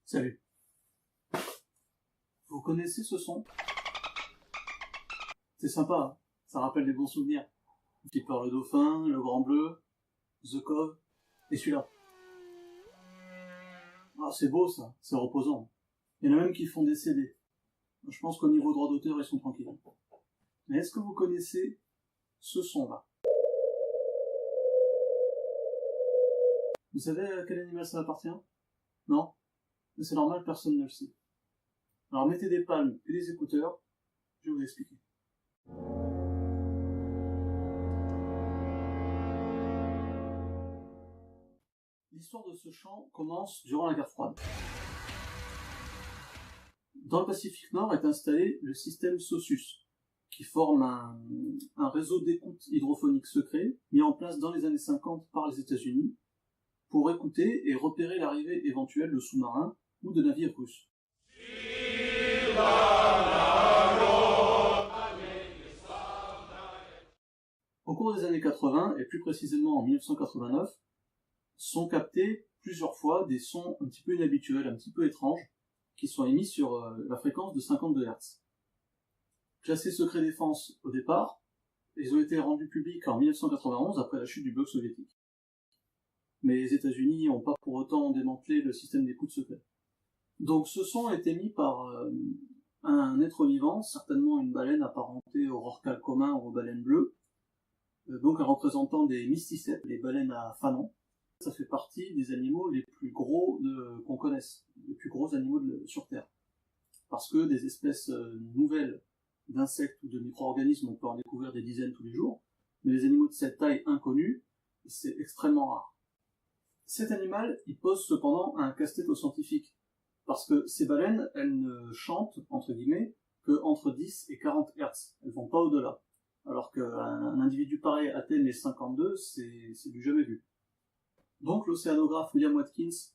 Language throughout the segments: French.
Salut. Vous connaissez ce son? C'est sympa, hein, ça rappelle des bons souvenirs. Flipper le dauphin, le grand bleu, The Cove, et celui-là. Ah, c'est beau ça, c'est reposant. Il y en a même qui font des CD. Je pense qu'au niveau droit d'auteur, ils sont tranquilles. Mais est-ce que vous connaissez ce son-là? Vous savez à quel animal ça appartient? Non? Mais c'est normal, personne ne le sait. Alors mettez des palmes et des écouteurs, je vais vous expliquer. L'histoire de ce chant commence durant la guerre froide. Dans le Pacifique Nord est installé le système SOSUS, qui forme un réseau d'écoute hydrophonique secret mis en place dans les années 50 par les États-Unis pour écouter et repérer l'arrivée éventuelle de sous-marins ou de navires russes. Au cours des années 80, et plus précisément en 1989, sont captés plusieurs fois des sons un petit peu inhabituels, un petit peu étranges, qui sont émis sur la fréquence de 52 Hz. Classés secret défense au départ, ils ont été rendus publics en 1991 après la chute du bloc soviétique. Mais les États-Unis n'ont pas pour autant démantelé le système d'écoute secret. Donc ce son est émis par un être vivant, certainement une baleine apparentée au rorqual commun ou aux baleines bleues, donc un représentant des mysticètes, les baleines à fanon. Ça fait partie des animaux les plus gros qu'on connaisse, les plus gros animaux sur Terre. Parce que des espèces nouvelles d'insectes ou de micro-organismes, on peut en découvrir des dizaines tous les jours, mais les animaux de cette taille inconnue, c'est extrêmement rare. Cet animal, il pose cependant un casse-tête aux scientifiques, parce que ces baleines, elles ne chantent, entre guillemets, que entre 10 et 40 Hz. Elles vont pas au-delà. Alors qu'un individu pareil atteigne les 52, c'est du jamais vu. Donc l'océanographe William Watkins,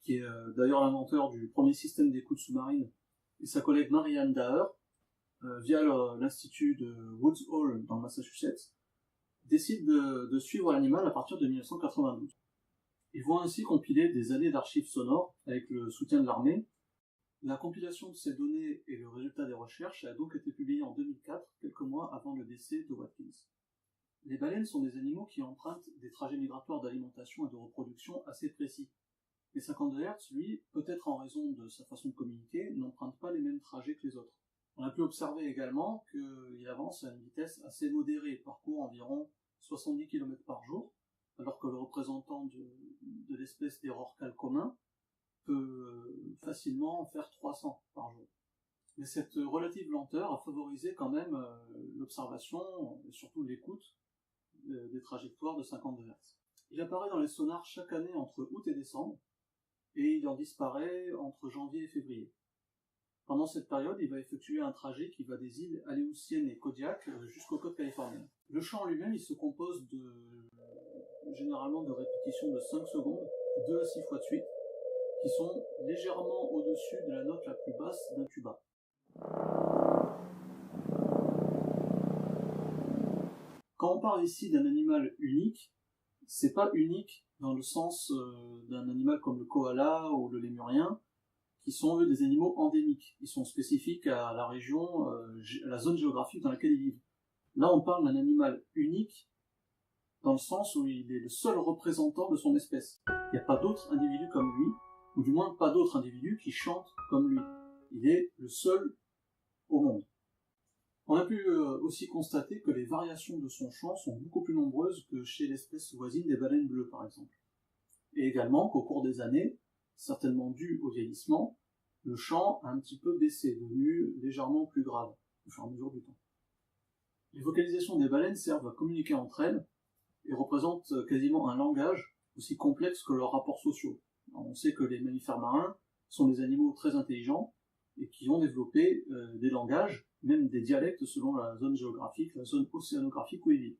qui est d'ailleurs l'inventeur du premier système d'écoute sous-marine, et sa collègue Marianne Daher, via l'institut de Woods Hole dans le Massachusetts, décident de suivre l'animal à partir de 1992. Ils vont ainsi compiler des années d'archives sonores avec le soutien de l'armée. La compilation de ces données et le résultat des recherches a donc été publié en 2004, quelques mois avant le décès de Watkins. Les baleines sont des animaux qui empruntent des trajets migratoires d'alimentation et de reproduction assez précis. Les 52 Hz, lui, peut-être en raison de sa façon de communiquer, n'empruntent pas les mêmes trajets que les autres. On a pu observer également qu'il avance à une vitesse assez modérée, parcourt environ 70 km par jour, alors que le représentant de l'espèce des rorquals communs peut facilement faire 300 par jour. Mais cette relative lenteur a favorisé quand même l'observation et surtout l'écoute des trajectoires de 52 Hz. Il apparaît dans les sonars chaque année entre août et décembre, et il en disparaît entre janvier et février. Pendant cette période, il va effectuer un trajet qui va des îles Aléoutiennes et Kodiak jusqu'aux côtes californiennes. Le chant lui-même, il se compose généralement de répétitions de 5 secondes, 2 à 6 fois de suite, qui sont légèrement au-dessus de la note la plus basse d'un tuba. Quand on parle ici d'un animal unique, c'est pas unique dans le sens d'un animal comme le koala ou le lémurien, qui sont eux des animaux endémiques. Ils sont spécifiques à la région, à la zone géographique dans laquelle ils vivent. Là, on parle d'un animal unique dans le sens où il est le seul représentant de son espèce. Il n'y a pas d'autres individus comme lui, ou du moins pas d'autres individus qui chantent comme lui. Il est le seul au monde. On a pu aussi constater que les variations de son chant sont beaucoup plus nombreuses que chez l'espèce voisine des baleines bleues, par exemple. Et également qu'au cours des années, certainement dû au vieillissement, le chant a un petit peu baissé, devenu légèrement plus grave, au fur et à mesure du temps. Les vocalisations des baleines servent à communiquer entre elles et représentent quasiment un langage aussi complexe que leurs rapports sociaux. Alors, on sait que les mammifères marins sont des animaux très intelligents et qui ont développé des langages, même des dialectes selon la zone géographique, la zone océanographique où ils vivent.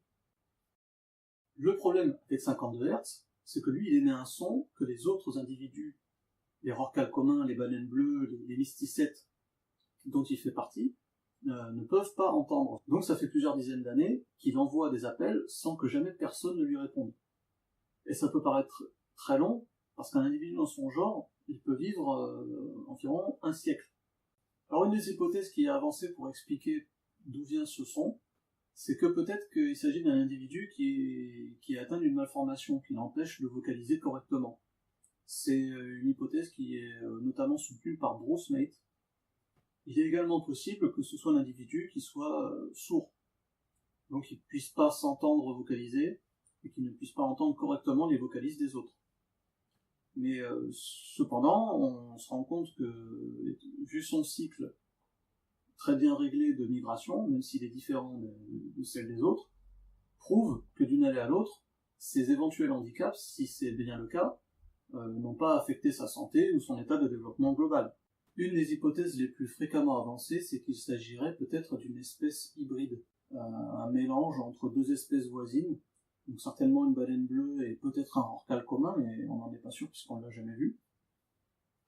Le problème avec 52 Hz, c'est que lui, il émet un son que les autres individus, les rorquals communs, les baleines bleues, les mysticètes dont il fait partie, ne peuvent pas entendre. Donc ça fait plusieurs dizaines d'années qu'il envoie des appels sans que jamais personne ne lui réponde. Et ça peut paraître très long, parce qu'un individu dans son genre, il peut vivre environ un siècle. Alors une des hypothèses qui est avancée pour expliquer d'où vient ce son, c'est que peut-être qu'il s'agit d'un individu qui est atteint d'une malformation qui l'empêche de vocaliser correctement. C'est une hypothèse qui est notamment soutenue par Bruce Mate. Il est également possible que ce soit un individu qui soit sourd, donc il ne puisse pas s'entendre vocaliser, et qu'il ne puisse pas entendre correctement les vocalises des autres. Mais cependant, on se rend compte que, vu son cycle très bien réglé de migration, même s'il est différent de celle des autres, prouve que d'une année à l'autre, ces éventuels handicaps, si c'est bien le cas, n'ont pas affecté sa santé ou son état de développement global. Une des hypothèses les plus fréquemment avancées, c'est qu'il s'agirait peut-être d'une espèce hybride, un mélange entre deux espèces voisines, donc certainement une baleine bleue et peut-être un rorqual commun, mais on n'en est pas sûr puisqu'on ne l'a jamais vu.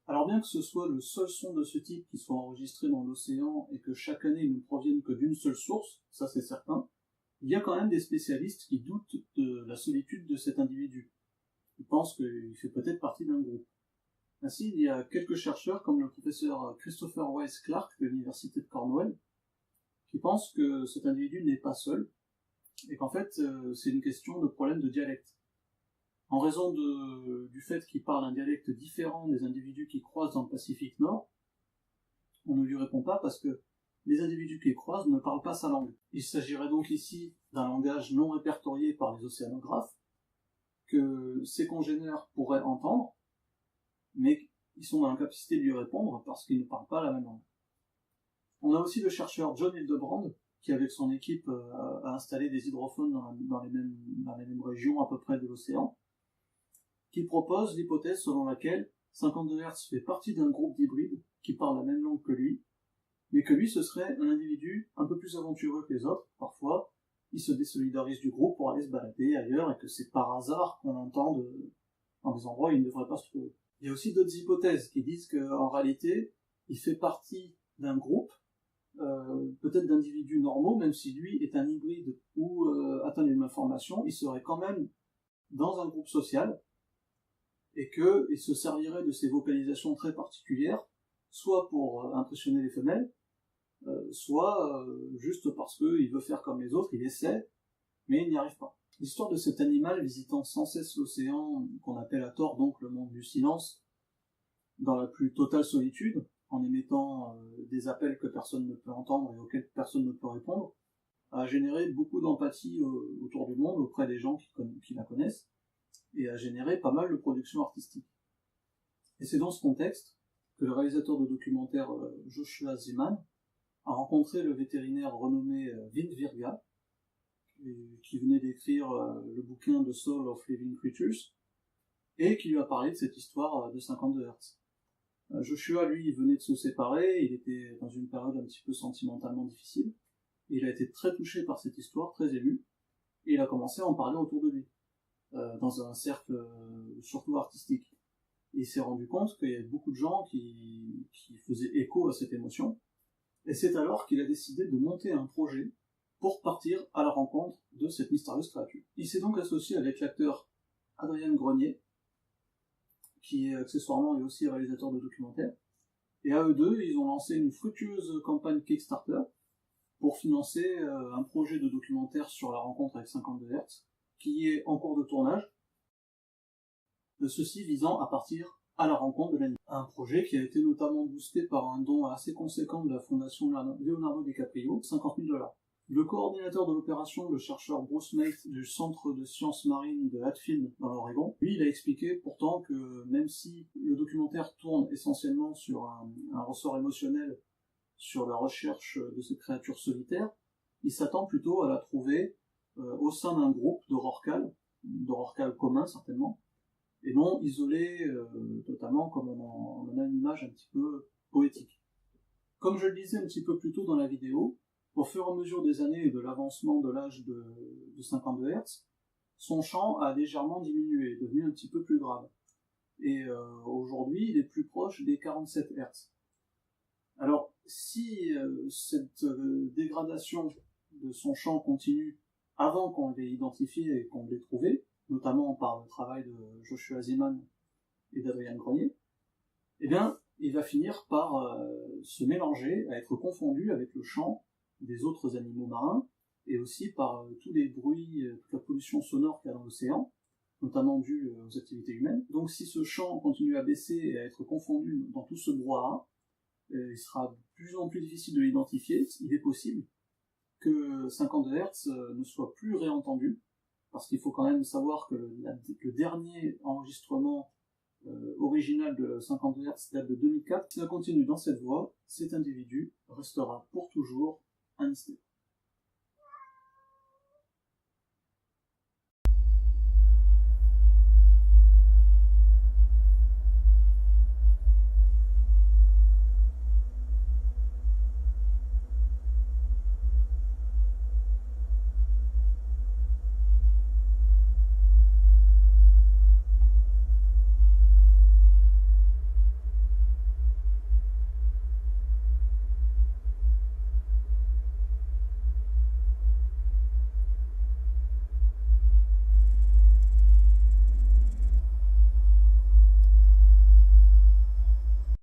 Alors bien que ce soit le seul son de ce type qui soit enregistré dans l'océan et que chaque année il ne provienne que d'une seule source, ça c'est certain, il y a quand même des spécialistes qui doutent de la solitude de cet individu. Ils pensent qu'il fait peut-être partie d'un groupe. Ainsi, il y a quelques chercheurs comme le professeur Christopher Wise Clark de l'université de Cornwall qui pensent que cet individu n'est pas seul et qu'en fait c'est une question de problème de dialecte. En raison du fait qu'il parle un dialecte différent des individus qui croisent dans le Pacifique Nord, on ne lui répond pas parce que les individus qui croisent ne parlent pas sa langue. Il s'agirait donc ici d'un langage non répertorié par les océanographes que ses congénères pourraient entendre, mais ils sont dans l'incapacité de lui répondre parce qu'ils ne parlent pas la même langue. On a aussi le chercheur John Hildebrand, qui avec son équipe a installé des hydrophones dans les mêmes régions à peu près de l'océan, qui propose l'hypothèse selon laquelle 52 Hz fait partie d'un groupe d'hybrides qui parle la même langue que lui, mais que lui ce serait un individu un peu plus aventureux que les autres. Parfois, il se désolidarise du groupe pour aller se balader ailleurs et que c'est par hasard qu'on l'entend dans des endroits où il ne devrait pas se trouver. Il y a aussi d'autres hypothèses qui disent qu'en réalité, il fait partie d'un groupe, peut-être d'individus normaux, même si lui est un hybride ou atteint d'une malformation, il serait quand même dans un groupe social et qu'il se servirait de ces vocalisations très particulières, soit pour impressionner les femelles, soit juste parce qu'il veut faire comme les autres, il essaie, mais il n'y arrive pas. L'histoire de cet animal visitant sans cesse l'océan, qu'on appelle à tort donc le monde du silence, dans la plus totale solitude, en émettant des appels que personne ne peut entendre et auxquels personne ne peut répondre, a généré beaucoup d'empathie autour du monde, auprès des gens qui la connaissent, et a généré pas mal de productions artistiques. Et c'est dans ce contexte que le réalisateur de documentaire Joshua Zeman a rencontré le vétérinaire renommé Vint Virga, qui venait d'écrire le bouquin The Soul of Living Creatures, et qui lui a parlé de cette histoire de 52 Hz. Joshua, lui, il venait de se séparer, il était dans une période un petit peu sentimentalement difficile, et il a été très touché par cette histoire, très ému, et il a commencé à en parler autour de lui, dans un cercle surtout artistique. Et il s'est rendu compte qu'il y avait beaucoup de gens qui faisaient écho à cette émotion, et c'est alors qu'il a décidé de monter un projet pour partir à la rencontre de cette mystérieuse créature. Il s'est donc associé avec l'acteur Adrien Grenier, qui est accessoirement et aussi réalisateur de documentaires, et à eux deux, ils ont lancé une fructueuse campagne Kickstarter pour financer un projet de documentaire sur la rencontre avec 52 Hz, qui est en cours de tournage, ceci visant à partir à la rencontre de l'animal. Un projet qui a été notamment boosté par un don assez conséquent de la fondation Leonardo DiCaprio, 50 000 $. Le coordinateur de l'opération, le chercheur Bruce Mate du Centre de sciences marines de Hatfield dans l'Oregon, lui, il a expliqué pourtant que même si le documentaire tourne essentiellement sur un ressort émotionnel sur la recherche de cette créature solitaire, il s'attend plutôt à la trouver au sein d'un groupe de rorquals communs certainement, et non isolé totalement comme on en a une image un petit peu poétique. Comme je le disais un petit peu plus tôt dans la vidéo, au fur et à mesure des années et de l'avancement de l'âge de 52 Hz, son chant a légèrement diminué, est devenu un petit peu plus grave. Et aujourd'hui, il est plus proche des 47 Hz. Alors, si cette dégradation de son chant continue avant qu'on l'ait identifié et qu'on l'ait trouvé, notamment par le travail de Joshua Zeman et d'Adrien Grenier, eh bien, il va finir par se mélanger, à être confondu avec le chant des autres animaux marins, et aussi par tous les bruits, toute la pollution sonore qu'il y a dans l'océan, notamment due aux activités humaines. Donc si ce chant continue à baisser et à être confondu dans tout ce brouhaha, il sera de plus en plus difficile de l'identifier. Il est possible que 52 Hz ne soit plus réentendu, parce qu'il faut quand même savoir que le dernier enregistrement original de 52 Hz date de 2004. Si ça continue dans cette voie, cet individu restera pour toujours un mystère.